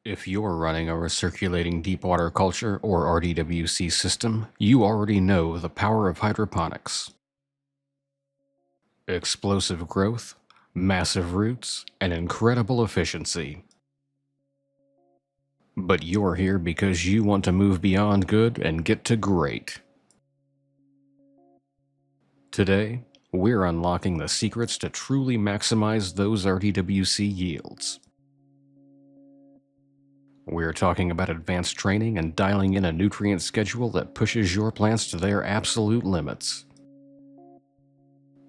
If you're running a recirculating deepwater culture or RDWC system, you already know the power of hydroponics. Explosive growth, massive roots, and incredible efficiency. But you're here because you want to move beyond good and get to great. Today, we're unlocking the secrets to truly maximize those RDWC yields. We're talking about advanced training and dialing in a nutrient schedule that pushes your plants to their absolute limits.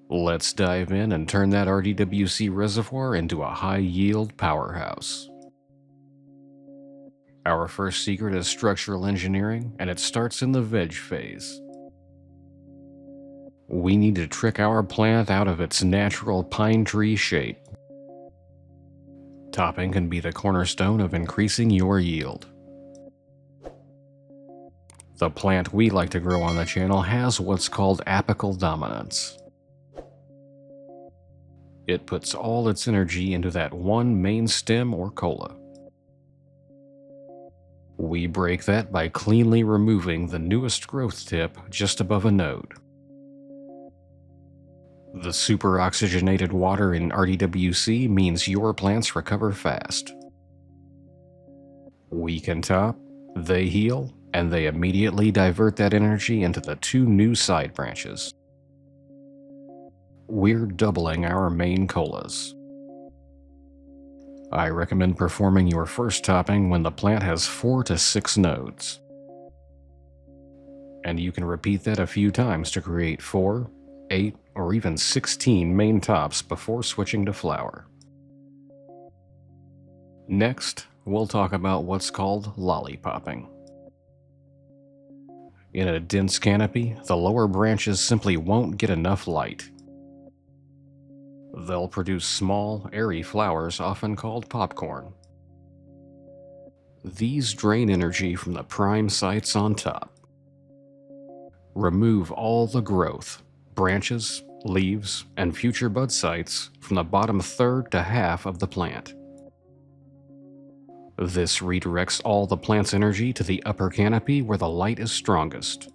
Let's dive in and turn that RDWC reservoir into a high-yield powerhouse. Our first secret is structural engineering, and it starts in the veg phase. We need to trick our plant out of its natural pine tree shape. Topping can be the cornerstone of increasing your yield. The plant we like to grow on the channel has what's called apical dominance. It puts all its energy into that one main stem or cola. We break that by cleanly removing the newest growth tip just above a node. The super oxygenated water in RDWC means your plants recover fast. We can top, they heal, and they immediately divert that energy into the two new side branches. We're doubling our main colas. I recommend performing your first topping when the plant has 4 to 6 nodes. And you can repeat that a few times to create 4, 8, or even 16 main tops before switching to flower. Next, we'll talk about what's called lollipopping. In a dense canopy, the lower branches simply won't get enough light. They'll produce small, airy flowers often called popcorn. These drain energy from the prime sites on top. Remove all the growth, branches, leaves, and future bud sites from the bottom third to half of the plant. This redirects all the plant's energy to the upper canopy where the light is strongest.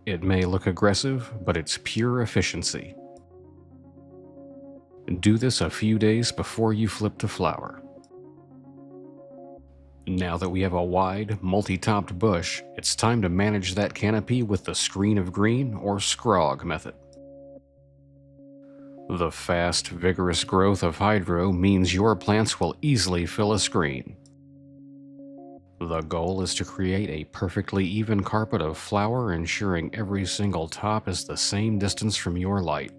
It may look aggressive, but it's pure efficiency. Do this a few days before you flip to flower. Now that we have a wide, multi-topped bush, it's time to manage that canopy with the screen of green or SCROG method. The fast, vigorous growth of hydro means your plants will easily fill a screen. The goal is to create a perfectly even carpet of flower, ensuring every single top is the same distance from your light.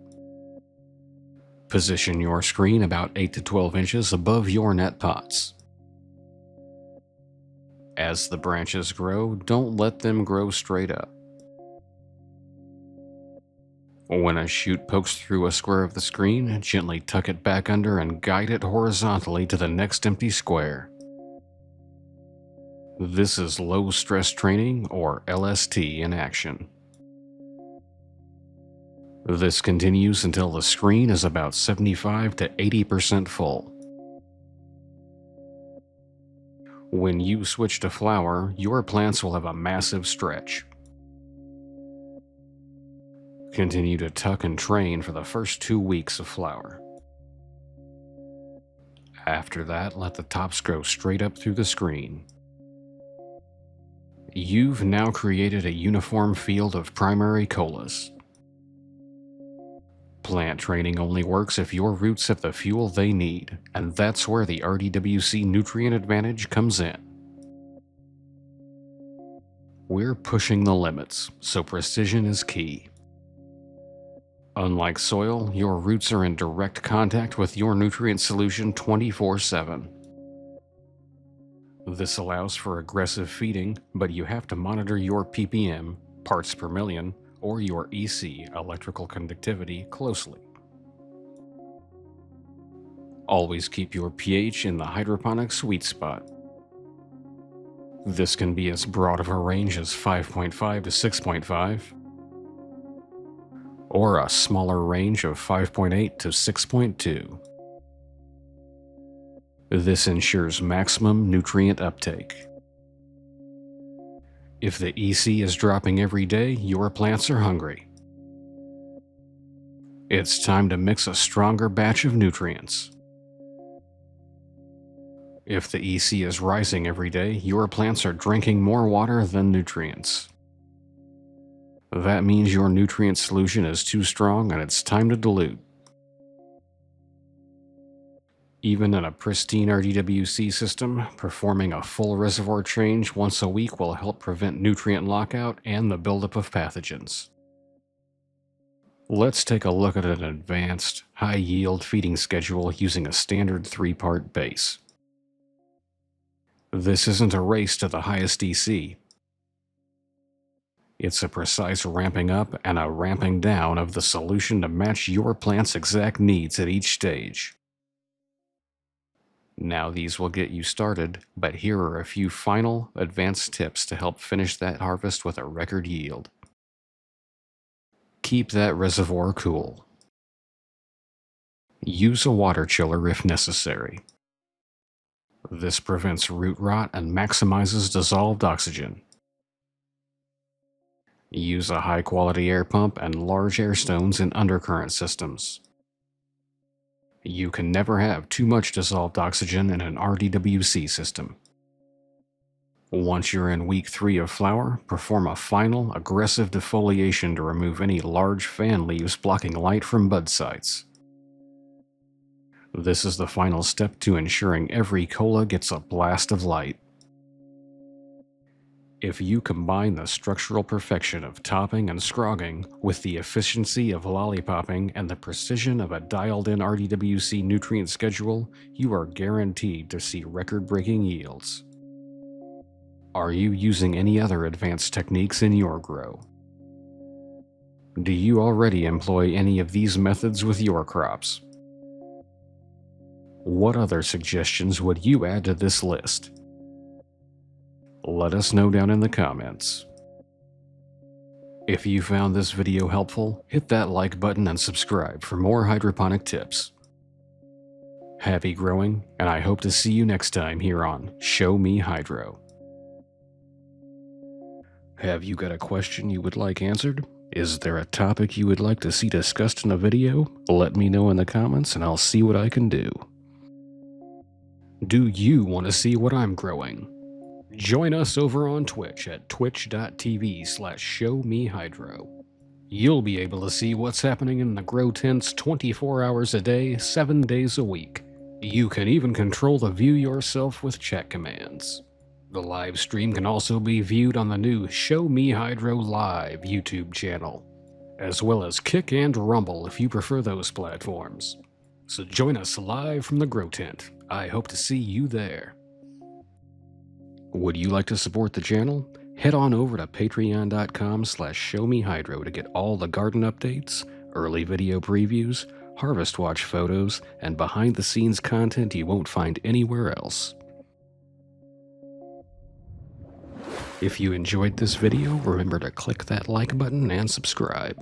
Position your screen about 8 to 12 inches above your net pots. As the branches grow, don't let them grow straight up. When a shoot pokes through a square of the screen, gently tuck it back under and guide it horizontally to the next empty square. This is low stress training, or LST, in action. This continues until the screen is about 75 to 80% full. When you switch to flower, your plants will have a massive stretch. Continue to tuck and train for the first 2 weeks of flower. After that, let the tops grow straight up through the screen. You've now created a uniform field of primary colas. Plant training only works if your roots have the fuel they need, and that's where the RDWC nutrient advantage comes in. We're pushing the limits, so precision is key. Unlike soil, your roots are in direct contact with your nutrient solution 24/7. This allows for aggressive feeding, but you have to monitor your ppm, parts per million, or your EC, electrical conductivity, closely. Always keep your pH in the hydroponic sweet spot. This can be as broad of a range as 5.5 to 6.5, or a smaller range of 5.8 to 6.2. This ensures maximum nutrient uptake. If the EC is dropping every day, your plants are hungry. It's time to mix a stronger batch of nutrients. If the EC is rising every day, your plants are drinking more water than nutrients. That means your nutrient solution is too strong and it's time to dilute. Even in a pristine RDWC system, performing a full reservoir change once a week will help prevent nutrient lockout and the buildup of pathogens. Let's take a look at an advanced, high-yield feeding schedule using a standard 3-part base. This isn't a race to the highest EC. It's a precise ramping up and a ramping down of the solution to match your plant's exact needs at each stage. Now these will get you started, but here are a few final, advanced tips to help finish that harvest with a record yield. Keep that reservoir cool. Use a water chiller if necessary. This prevents root rot and maximizes dissolved oxygen. Use a high-quality air pump and large air stones in undercurrent systems. You can never have too much dissolved oxygen in an RDWC system. Once you're in week 3 of flower, perform a final, aggressive defoliation to remove any large fan leaves blocking light from bud sites. This is the final step to ensuring every cola gets a blast of light. If you combine the structural perfection of topping and scrogging with the efficiency of lollipopping and the precision of a dialed-in RDWC nutrient schedule, you are guaranteed to see record-breaking yields. Are you using any other advanced techniques in your grow? Do you already employ any of these methods with your crops? What other suggestions would you add to this list? Let us know down in the comments. If you found this video helpful, hit that like button and subscribe for more hydroponic tips. Happy growing, and I hope to see you next time here on Show Me Hydro. Have you got a question you would like answered? Is there a topic you would like to see discussed in a video? Let me know in the comments and I'll see what I can do. Do you want to see what I'm growing? Join us over on Twitch at twitch.tv/showmehydro. You'll be able to see what's happening in the grow tents 24 hours a day, 7 days a week. You can even control the view yourself with chat commands. The live stream can also be viewed on the new Show Me Hydro Live YouTube channel, as well as Kick and Rumble if you prefer those platforms. So join us live from the grow tent. I hope to see you there. Would you like to support the channel? Head on over to patreon.com/showmehydro to get all the garden updates, early video previews, harvest watch photos, and behind-the-scenes content you won't find anywhere else. If you enjoyed this video, remember to click that like button and subscribe.